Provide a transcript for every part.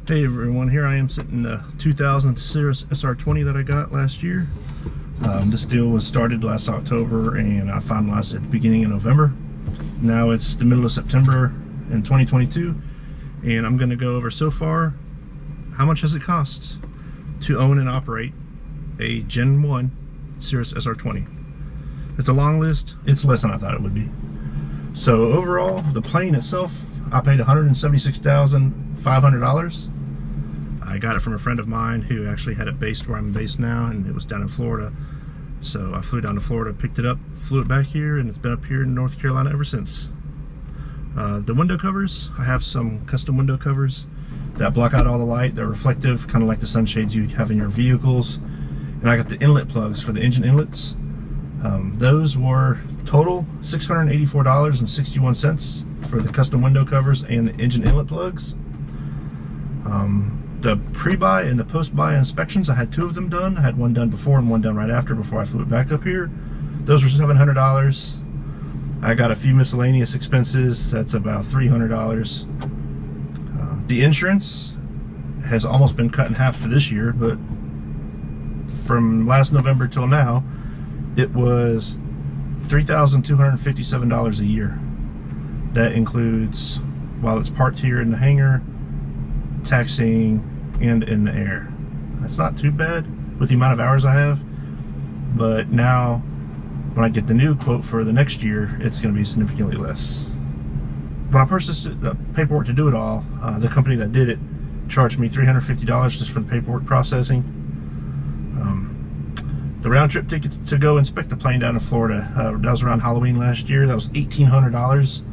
Hey everyone, here I am sitting in the 2000 Cirrus SR-20 that I got last year. This deal was started last October and I finalized it at the beginning of November. Now it's the middle of September in 2022 and I'm going to go over so far how much has it cost to own and operate a Gen-1 Cirrus SR-20. It's a long list. It's less than I thought it would be. So overall, the plane itself, I paid $176,500. I got it from a friend of mine who actually had it based where I'm based now, and it was down in Florida. So I flew down to Florida, picked it up, flew it back here, and it's been up here in North Carolina ever since. The window covers, I have some custom window covers that block out all the light. They're reflective, kind of like the sunshades you have in your vehicles. And I got the inlet plugs for the engine inlets. Those were total $684.61 for the custom window covers and the engine inlet plugs. The pre-buy and the post-buy inspections, I had two of them done. I had one done before and one done right after before I flew it back up here. Those were $700. I got a few miscellaneous expenses. That's about $300. The insurance has almost been cut in half for this year, but from last November till now, it was $3,257 a year. That includes, while it's parked here in the hangar, taxiing, and in the air. That's not too bad with the amount of hours I have, but now when I get the new quote for the next year, it's going to be significantly less. When I purchased the paperwork to do it all, the company that did it charged me $350 just for the paperwork processing. The round trip tickets to go inspect the plane down in Florida, that was around Halloween last year. That was $1,800.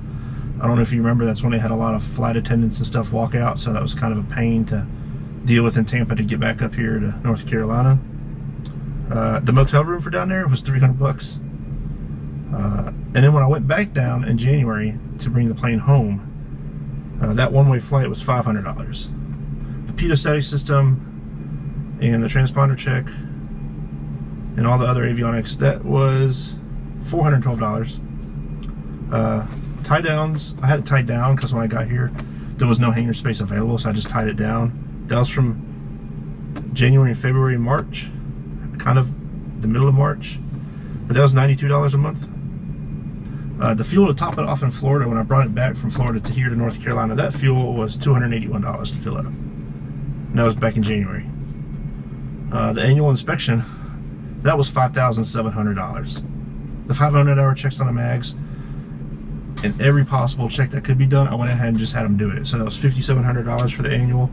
I don't know if you remember, that's when they had a lot of flight attendants and stuff walk out, so that was kind of a pain to deal with in Tampa to get back up here to North Carolina. The motel room for down there was $300. And then when I went back down in January to bring the plane home, that one-way flight was $500. The pitot system and the transponder check and all the other avionics, that was $412. Tie downs, I had it tied down because when I got here there was no hangar space available, so I just tied it down. That was from January, February, and March, kind of the middle of March, but that was $92 a month. The fuel to top it off in Florida, when I brought it back from Florida to here to North Carolina, that fuel was $281 to fill it up. And that was back in January. The annual inspection, that was $5,700. The 500-hour checks on the mags, and every possible check that could be done, I went ahead and just had them do it. So that was $5,700 for the annual.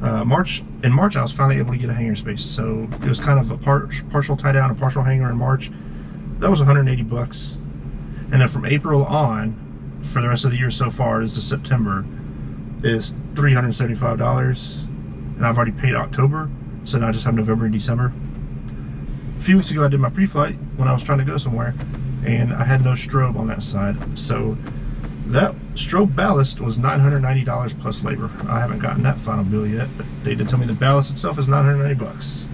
In March, I was finally able to get a hangar space. So it was kind of a partial tie down, a partial hangar in March. That was $180. And then from April on, for the rest of the year so far, is to September, is $375. And I've already paid October, so now I just have November and December. A few weeks ago, I did my pre-flight when I was trying to go somewhere, and I had no strobe on that side. So that strobe ballast was $990 plus labor. I haven't gotten that final bill yet, but they did tell me the ballast itself is $990.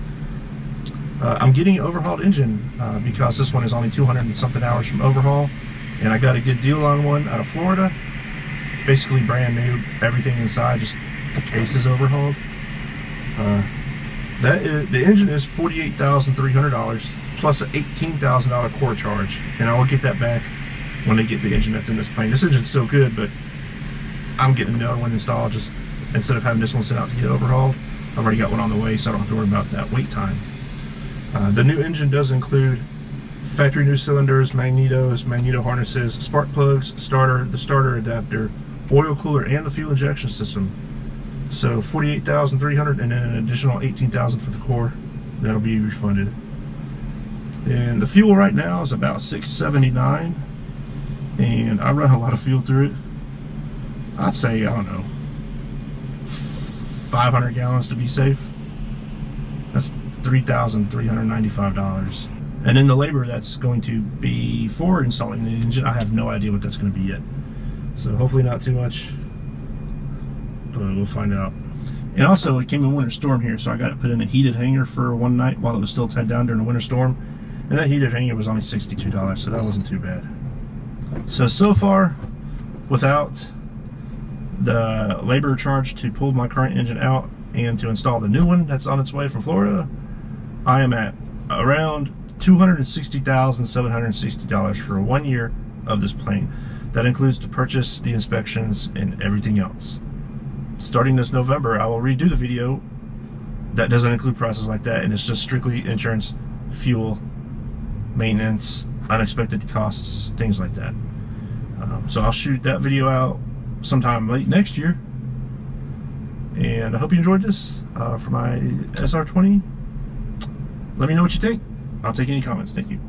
I'm getting an overhauled engine because this one is only 200 and something hours from overhaul, and I got a good deal on one out of Florida. Basically brand new, everything inside, just the case is overhauled. The engine is $48,300 plus an $18,000 core charge, and I will get that back when they get the engine that's in this plane. This engine's still good, but I'm getting another one installed. Just instead of having this one sent out to get overhauled, I've already got one on the way, so I don't have to worry about that wait time. The new engine does include factory new cylinders, magnetos, magneto harnesses, spark plugs, the starter adapter, oil cooler, and the fuel injection system. So $48,300, and then an additional $18,000 for the core. That'll be refunded. And the fuel right now is about $6.79, and I run a lot of fuel through it. I'd say, I don't know, 500 gallons to be safe. That's $3,395. And then the labor that's going to be for installing the engine, I have no idea what that's going to be yet. So hopefully not too much, but we'll find out. And also, it came in winter storm here, so I got it put in a heated hangar for one night while it was still tied down during the winter storm. And that heated hangar was only $62, so that wasn't too bad. So far, without the labor charge to pull my current engine out and to install the new one that's on its way from Florida, I am at around $260,760 for 1 year of this plane. That includes to purchase, the inspections, and everything else. Starting this November, I will redo the video that doesn't include prices like that, and it's just strictly insurance, fuel, maintenance, unexpected costs, things like that. So I'll shoot that video out sometime late next year, and I hope you enjoyed this for my SR-20. Let me know what you think. I'll take any comments. Thank you.